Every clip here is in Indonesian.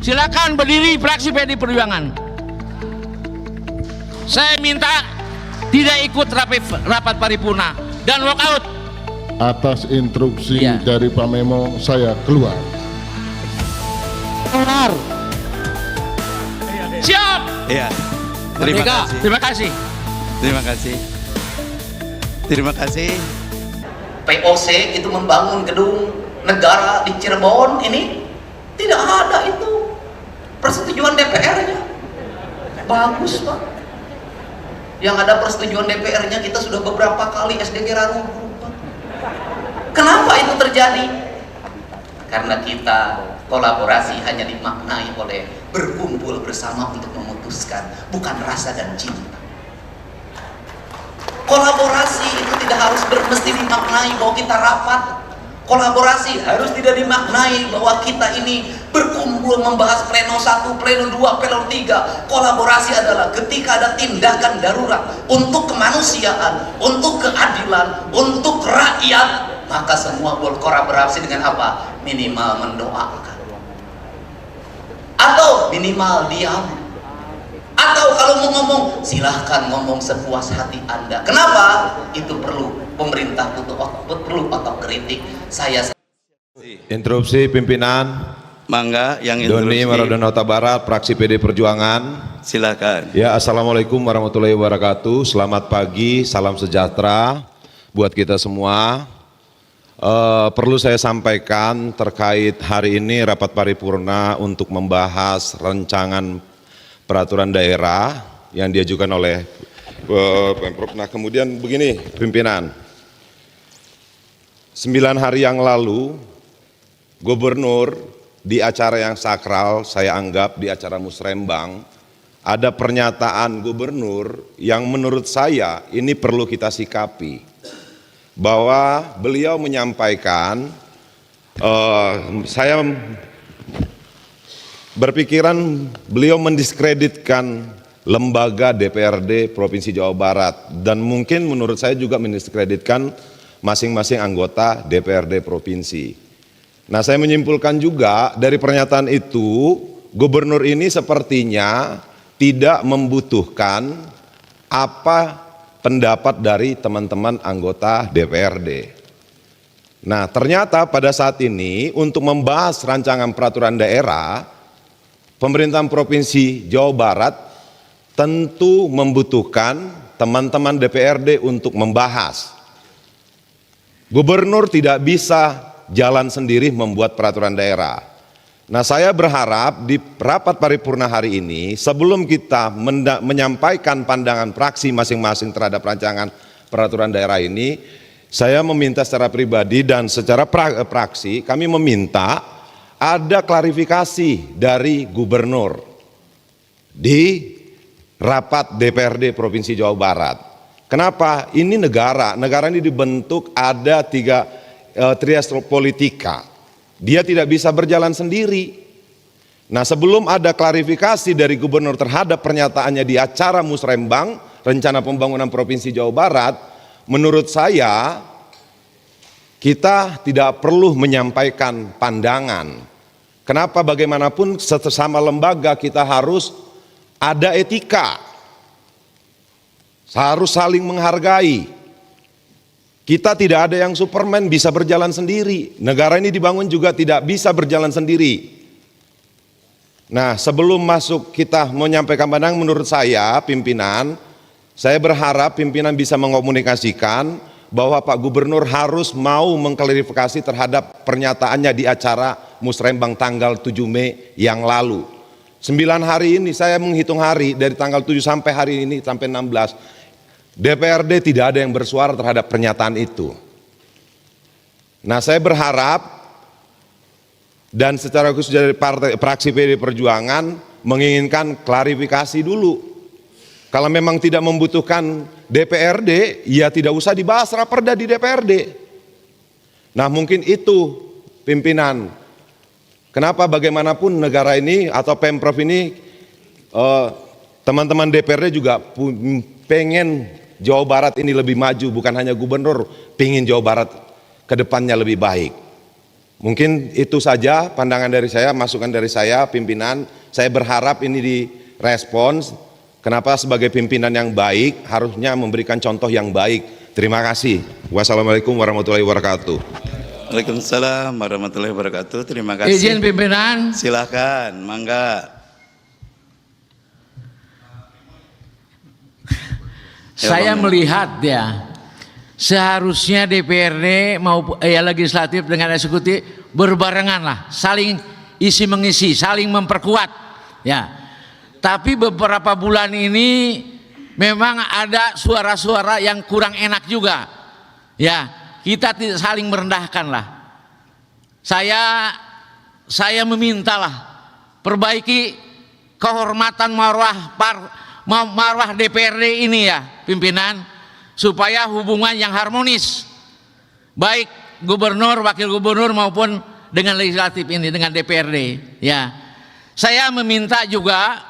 Silakan berdiri fraksi PD Perjuangan. Saya minta tidak ikut rapat paripurna dan walkout. Atas instruksi Iya. dari Pak Memo, saya keluar. Keluar. Siap. Iya. Terima Merdeka. kasih. Terima kasih. Terima kasih. Terima kasih. POC itu membangun gedung negara di Cirebon ini tidak ada itu persetujuan DPR-nya. Bagus Pak. Yang ada persetujuan DPR-nya kita sudah beberapa kali SDG runtuh Pak. Kenapa itu terjadi? Karena kita kolaborasi hanya dimaknai oleh berkumpul bersama untuk memutuskan, bukan rasa dan cinta. Kolaborasi itu tidak harus mesti dimaknai bahwa kita rapat. Kolaborasi harus tidak dimaknai bahwa kita ini berkumpul membahas pleno 1, pleno 2, pleno 3. Kolaborasi adalah ketika ada tindakan darurat untuk kemanusiaan, untuk keadilan, untuk rakyat, maka semua berkolaborasi dengan apa? Minimal mendoakan, atau minimal diam, atau kalau mau ngomong silahkan ngomong sepuas hati Anda. Kenapa? Itu perlu pemerintah perlu otokritik. Saya Interupsi pimpinan. Mangga yang Doni interupsi. Maradona Barat, fraksi PD Perjuangan. Silakan. Ya, assalamualaikum warahmatullahi wabarakatuh. Selamat pagi, salam sejahtera buat kita semua. Perlu saya sampaikan terkait hari ini rapat paripurna untuk membahas rancangan peraturan daerah yang diajukan oleh Pemprov. Nah, kemudian begini pimpinan, 9 hari yang lalu Gubernur di acara yang sakral, saya anggap di acara musrembang, ada pernyataan Gubernur yang menurut saya ini perlu kita sikapi, bahwa beliau menyampaikan, saya berpikiran beliau mendiskreditkan lembaga DPRD Provinsi Jawa Barat, dan mungkin menurut saya juga mendiskreditkan masing-masing anggota DPRD Provinsi. Nah, saya menyimpulkan juga dari pernyataan itu, Gubernur ini sepertinya tidak membutuhkan apa pendapat dari teman-teman anggota DPRD. Nah, ternyata pada saat ini untuk membahas rancangan peraturan daerah, pemerintahan Provinsi Jawa Barat tentu membutuhkan teman-teman DPRD untuk membahas. Gubernur tidak bisa jalan sendiri membuat peraturan daerah. Nah, saya berharap di rapat paripurna hari ini, sebelum kita menyampaikan pandangan fraksi masing-masing terhadap rancangan peraturan daerah ini, saya meminta secara pribadi dan secara fraksi, kami meminta ada klarifikasi dari Gubernur di rapat DPRD Provinsi Jawa Barat. Kenapa? Ini negara ini dibentuk ada trias politika. Dia tidak bisa berjalan sendiri. Nah, sebelum ada klarifikasi dari Gubernur terhadap pernyataannya di acara musrembang rencana pembangunan Provinsi Jawa Barat, menurut saya kita tidak perlu menyampaikan pandangan. Kenapa? Bagaimanapun sesama lembaga kita harus ada etika, harus saling menghargai. Kita tidak ada yang Superman bisa berjalan sendiri. Negara ini dibangun juga tidak bisa berjalan sendiri. Nah, sebelum masuk kita menyampaikan pandangan, menurut saya pimpinan, saya berharap pimpinan bisa mengomunikasikan bahwa Pak Gubernur harus mau mengklarifikasi terhadap pernyataannya di acara musrembang tanggal 7 Mei yang lalu. 9 hari ini, saya menghitung hari dari tanggal 7 sampai hari ini sampai 16, DPRD tidak ada yang bersuara terhadap pernyataan itu. Nah, saya berharap dan secara khusus dari fraksi PD Perjuangan menginginkan klarifikasi dulu. Kalau memang tidak membutuhkan DPRD, ya tidak usah dibahas raperda di DPRD. Nah, mungkin itu pimpinan. Kenapa bagaimanapun negara ini atau Pemprov ini, teman-teman DPRD juga pengen Jawa Barat ini lebih maju, bukan hanya Gubernur pengen Jawa Barat ke depannya lebih baik. Mungkin itu saja pandangan dari saya, masukan dari saya, pimpinan. Saya berharap ini direspons. Kenapa sebagai pimpinan yang baik harusnya memberikan contoh yang baik. Terima kasih. Wassalamualaikum warahmatullahi wabarakatuh. Waalaikumsalam warahmatullahi wabarakatuh. Terima kasih. Izin pimpinan. Silahkan, mangga. Saya melihat ya, seharusnya DPRD maupun legislatif dengan eksekutif berbarengan lah, saling isi mengisi, saling memperkuat ya. Tapi beberapa bulan ini memang ada suara-suara yang kurang enak juga ya. Kita tidak saling merendahkan lah. Saya memintalah perbaiki kehormatan marwah DPRD ini ya pimpinan, supaya hubungan yang harmonis baik gubernur, wakil gubernur maupun dengan legislatif ini, dengan DPRD ya. Saya meminta juga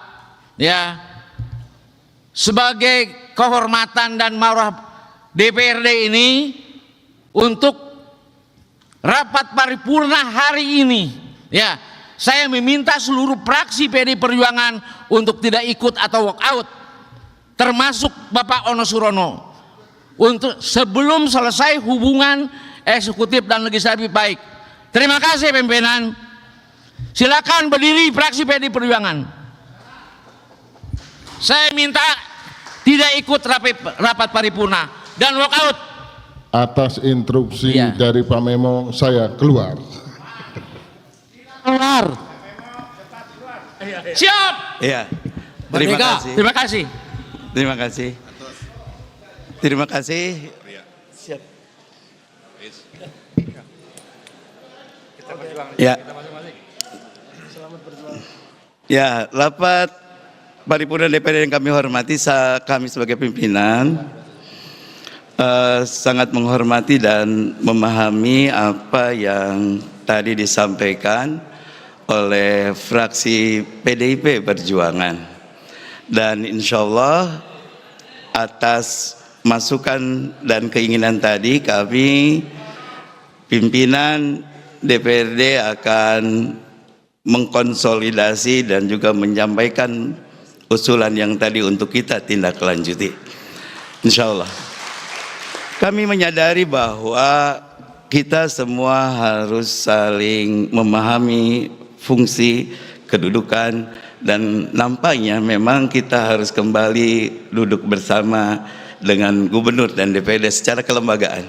ya, sebagai kehormatan dan marwah DPRD ini, untuk rapat paripurna hari ini ya, saya meminta seluruh fraksi PD Perjuangan untuk tidak ikut atau walk out, termasuk Bapak Ono Surono, untuk sebelum selesai hubungan eksekutif dan legislatif baik. Terima kasih pimpinan. Silakan berdiri fraksi PD Perjuangan. Saya minta tidak ikut rapat paripurna dan walk out. Atas instruksi Iya. dari Pak Memo, saya keluar. Keluar. Siap. Iya. Terima Merdeka. kasih. Terima kasih. Terima kasih. Terima kasih. Siap. Ya. Ya, rapat paripurna DPR yang kami hormati, kami sebagai pimpinan sangat menghormati dan memahami apa yang tadi disampaikan oleh fraksi PDIP Perjuangan, dan insya Allah atas masukan dan keinginan tadi kami pimpinan DPRD akan mengkonsolidasi dan juga menyampaikan usulan yang tadi untuk kita tindak lanjuti, insya Allah. Kami menyadari bahwa kita semua harus saling memahami fungsi, kedudukan, dan nampaknya memang kita harus kembali duduk bersama dengan gubernur dan DPRD secara kelembagaan.